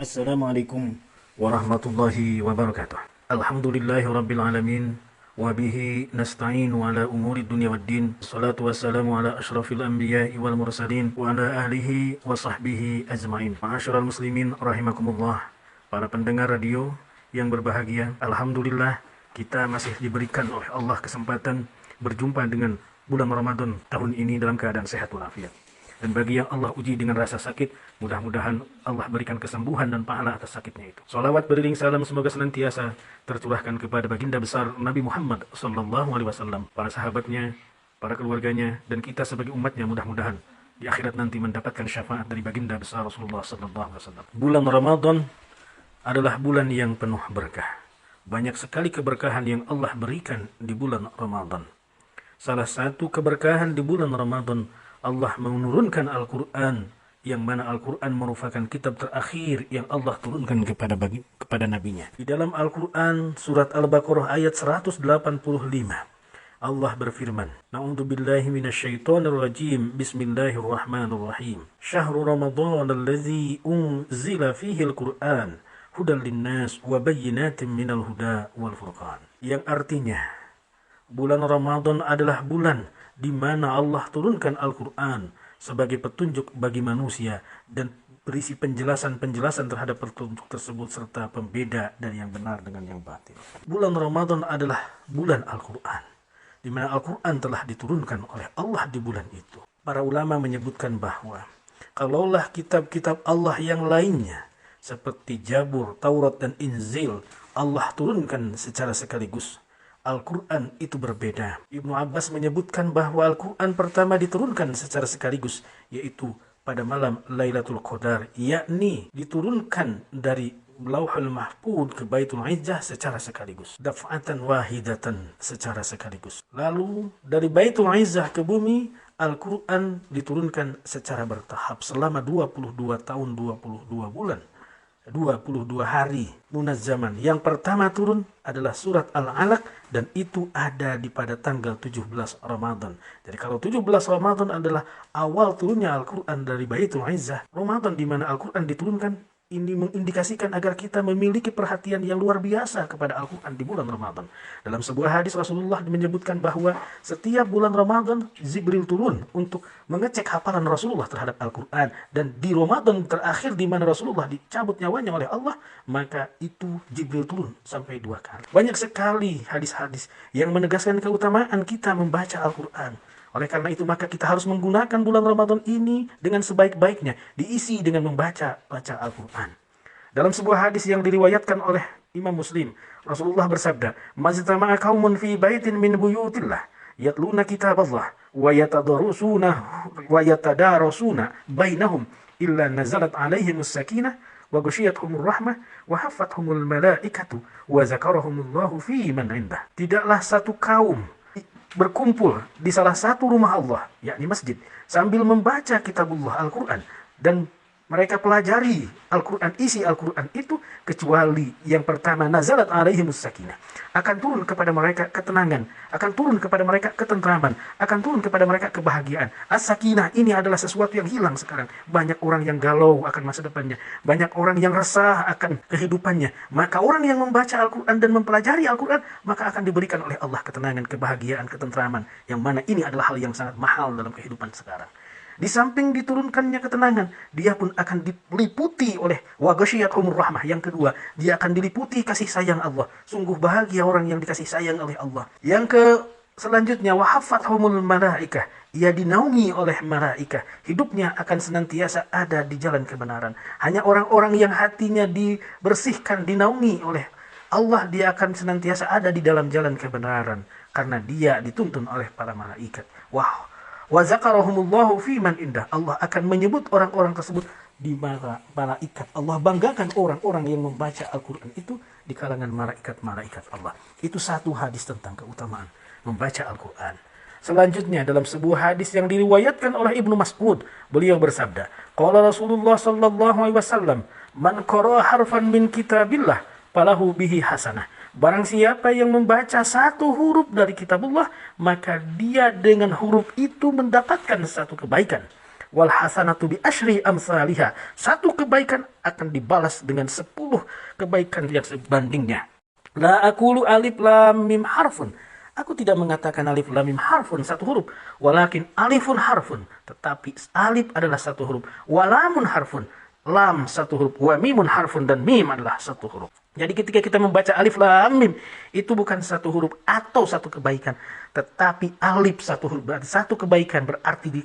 Assalamualaikum warahmatullahi wabarakatuh. Alhamdulillahi rabbil alamin. Wabihi nasta'inu ala umuri dunia waddin. Salatu wassalamu ala ashrafil anbiya'i wal mursalin. Wa ala alihi wa sahbihi ajma'in. Ma'asyiral muslimin rahimakumullah. Para pendengar radio yang berbahagia, Alhamdulillah kita masih diberikan oleh Allah kesempatan berjumpa dengan bulan Ramadan tahun ini dalam keadaan sehat walafiat. Dan bagi yang Allah uji dengan rasa sakit, mudah-mudahan Allah berikan kesembuhan dan pahala atas sakitnya itu. Salawat beriring salam semoga senantiasa tercurahkan kepada baginda besar Nabi Muhammad SAW, para sahabatnya, para keluarganya, dan kita sebagai umatnya mudah-mudahan di akhirat nanti mendapatkan syafaat dari baginda besar Rasulullah SAW. Bulan Ramadan adalah bulan yang penuh berkah. Banyak sekali keberkahan yang Allah berikan di bulan Ramadan. Salah satu keberkahan di bulan Ramadan, Allah menurunkan Al-Quran, yang mana Al-Quran merupakan kitab terakhir yang Allah turunkan kepada nabinya. Di dalam Al-Quran, surat Al-Baqarah ayat 185, Allah berfirman, Na'udzubillahi minasyaitonirrajim, Bismillahirrahmanirrahim. Syahrul Ramadan alladzi unzila fihi Al-Quran, hudan linnas wa bayyinatin minal huda wal furqan. Yang artinya, bulan Ramadan adalah bulan di mana Allah turunkan Al-Quran sebagai petunjuk bagi manusia dan berisi penjelasan-penjelasan terhadap petunjuk tersebut serta pembeda dari yang benar dengan yang batil. Bulan Ramadan adalah bulan Al-Quran, di mana Al-Quran telah diturunkan oleh Allah di bulan itu. Para ulama menyebutkan bahwa kalaulah kitab-kitab Allah yang lainnya seperti Jabur, Taurat, dan Injil Allah turunkan secara sekaligus, Al-Quran itu berbeda. Ibnu Abbas menyebutkan bahwa Al-Quran pertama diturunkan secara sekaligus, yaitu pada malam Lailatul Qadar, yakni diturunkan dari Lauhul Mahfuz ke Baitul Izzah secara sekaligus, daf'atan wahidatan, secara sekaligus. Lalu dari Baitul Izzah ke bumi, Al-Quran diturunkan secara bertahap selama 22 tahun 22 bulan. 22 hari munazzaman. Yang pertama turun adalah surat Al-Alaq, dan itu ada pada tanggal 17 Ramadan. Jadi kalau 17 Ramadan adalah awal turunnya Al-Quran dari Baitul Izzah, Ramadan di mana Al-Quran diturunkan, ini mengindikasikan agar kita memiliki perhatian yang luar biasa kepada Al-Quran di bulan Ramadan. Dalam sebuah hadis Rasulullah menyebutkan bahwa setiap bulan Ramadan Jibril turun untuk mengecek hafalan Rasulullah terhadap Al-Quran. Dan di Ramadan terakhir di mana Rasulullah dicabut nyawanya oleh Allah, maka itu Jibril turun sampai 2 kali. Banyak sekali hadis-hadis yang menegaskan keutamaan kita membaca Al-Quran. Oleh karena itu maka kita harus menggunakan bulan Ramadan ini dengan sebaik-baiknya, diisi dengan membaca Al-Quran. Dalam sebuah hadis yang diriwayatkan oleh Imam Muslim, Rasulullah bersabda, "Majtama'a qaumun fi baitin min buyutillah, yatluna kitaballah wa yatadarasuna bainahum illa nazalat alaihimus sakinah wa ghasyiyatuhumur rahmah wa haffathumul malaikatu wa zakarahumullahu fi man indah." Tidaklah satu kaum berkumpul di salah satu rumah Allah, yakni masjid, sambil membaca kitabullah Al-Quran, dan mereka pelajari Al-Quran, isi Al-Quran itu, kecuali yang pertama, nazalat alaihimus sakinah, akan turun kepada mereka ketenangan, akan turun kepada mereka ketentraman, akan turun kepada mereka kebahagiaan. As-sakinah ini adalah sesuatu yang hilang sekarang. Banyak orang yang galau akan masa depannya, banyak orang yang resah akan kehidupannya. Maka orang yang membaca Al-Quran dan mempelajari Al-Quran, maka akan diberikan oleh Allah ketenangan, kebahagiaan, ketentraman, yang mana ini adalah hal yang sangat mahal dalam kehidupan sekarang. Di samping diturunkannya ketenangan, dia pun akan diliputi oleh wa ghasyiyatuhumur rahmah. Yang kedua, dia akan diliputi kasih sayang Allah. Sungguh bahagia orang yang dikasih sayang oleh Allah. Selanjutnya, wa haffathumul malaikah. Ia dinaungi oleh malaikah. Hidupnya akan senantiasa ada di jalan kebenaran. Hanya orang-orang yang hatinya dibersihkan, dinaungi oleh Allah, dia akan senantiasa ada di dalam jalan kebenaran, karena dia dituntun oleh para malaikat. Wow. Wa zakarahumullahu fi man indah. Allah akan menyebut orang-orang tersebut di malaikat. Allah banggakan orang-orang yang membaca Al-Quran itu di kalangan malaikat-malaikat Allah. Itu satu hadis tentang keutamaan membaca Al-Quran. Selanjutnya dalam sebuah hadis yang diriwayatkan oleh Ibnu Mas'ud, beliau bersabda, qala Rasulullah sallallahu alaihi wasallam, man qara'a harfan min kitabillah falahu bihi hasanah. Barang siapa yang membaca satu huruf dari kitabullah, maka dia dengan huruf itu mendapatkan satu kebaikan. wal hasanatu bi asyri amsalihha. Satu kebaikan akan dibalas dengan 10 kebaikan yang sebandingnya. La aqulu alif lam mim harfun. Aku tidak mengatakan alif lam mim harfun satu huruf, walakin alifun harfun. Tetapi alif adalah satu huruf, walamun harfun, lam satu huruf, wa mimun harfun, dan mim adalah satu huruf. Jadi ketika kita membaca alif lam mim, itu bukan satu huruf atau satu kebaikan, tetapi alif satu huruf berarti satu kebaikan, berarti di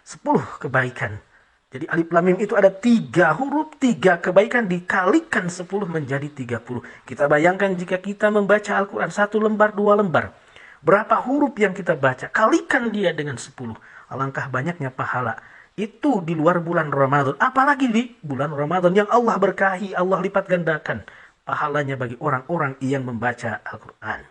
10 kebaikan. Jadi alif lam mim itu ada 3 huruf, 3 kebaikan dikalikan 10 menjadi 30. Kita bayangkan jika kita membaca Al-Quran 1 lembar, 2 lembar. Berapa huruf yang kita baca? Kalikan dia dengan 10. Alangkah banyaknya pahala. Itu di luar bulan Ramadan. Apalagi di bulan Ramadan yang Allah berkahi, Allah lipat gandakan pahalanya bagi orang-orang yang membaca Al-Quran.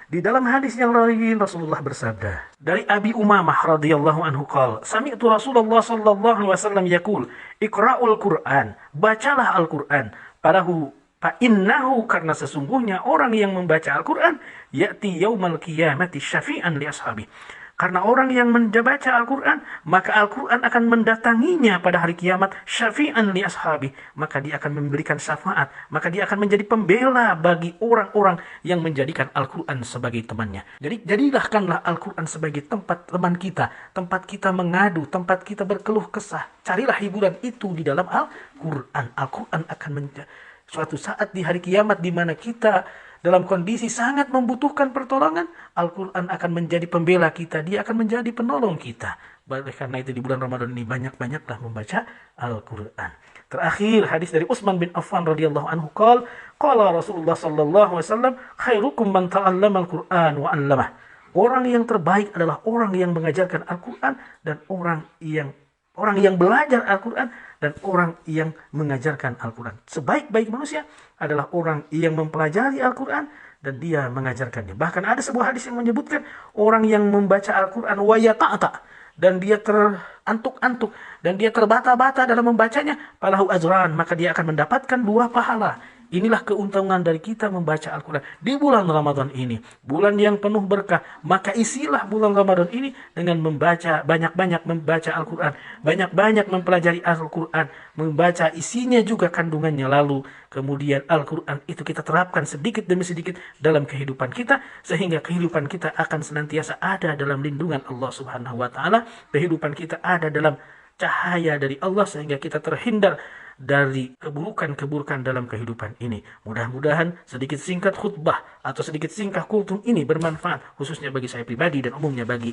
Di dalam hadis yang lain Rasulullah bersabda dari Abi Umamah radhiyallahu anhu qala sami'tu Rasulullah sallallahu alaihi wasallam yaqul iqra'ul Qur'an, bacalah Al-Qur'an, padahu fa innahu, karena sesungguhnya orang yang membaca Al-Qur'an ya'ti yaumal qiyamati syafi'an li ashabi. Karena orang yang membaca Al-Quran, maka Al-Quran akan mendatanginya pada hari kiamat, syafi'an li ashabi, maka dia akan memberikan syafaat, maka dia akan menjadi pembela bagi orang-orang yang menjadikan Al-Quran sebagai temannya. Jadi jadilahkanlah Al-Quran sebagai tempat teman kita, tempat kita mengadu, tempat kita berkeluh kesah. Carilah hiburan itu di dalam Al-Quran. Al-Quran akan menjadi suatu saat di hari kiamat di mana kita dalam kondisi sangat membutuhkan pertolongan, Al-Quran akan menjadi pembela kita. Dia akan menjadi penolong kita. Oleh karena itu di bulan Ramadan ini banyak-banyaklah membaca Al-Quran. Terakhir hadis dari Utsman bin Affan radhiyallahu anhu qala Rasulullah sallallahu alaihi wasallam khairukum man ta'allama al-Qur'an wa 'allamah. Orang yang terbaik adalah orang yang mengajarkan Al-Quran dan orang yang belajar Al-Quran dan orang yang mengajarkan Al-Quran. Sebaik-baik manusia adalah orang yang mempelajari Al-Quran dan dia mengajarkannya. Bahkan ada sebuah hadis yang menyebutkan orang yang membaca Al-Quran wa yata'ata, dan dia terantuk-antuk dan dia terbata-bata dalam membacanya, falahu ajran, maka dia akan mendapatkan 2 pahala. Inilah keuntungan dari kita membaca Al-Quran di bulan Ramadan ini. Bulan yang penuh berkah. Maka isilah bulan Ramadan ini dengan membaca, banyak-banyak membaca Al-Quran. Banyak-banyak mempelajari Al-Quran. Membaca isinya juga kandungannya. Lalu kemudian Al-Quran itu kita terapkan sedikit demi sedikit dalam kehidupan kita. Sehingga kehidupan kita akan senantiasa ada dalam lindungan Allah Subhanahu wa Ta'ala. Kehidupan kita ada dalam cahaya dari Allah sehingga kita terhindar dari keburukan-keburukan dalam kehidupan ini. Mudah-mudahan sedikit singkat khutbah atau sedikit singkat kultum ini bermanfaat khususnya bagi saya pribadi dan umumnya bagi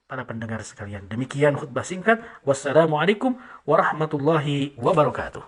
para pendengar sekalian. Demikian khutbah singkat. Wassalamualaikum warahmatullahi wabarakatuh.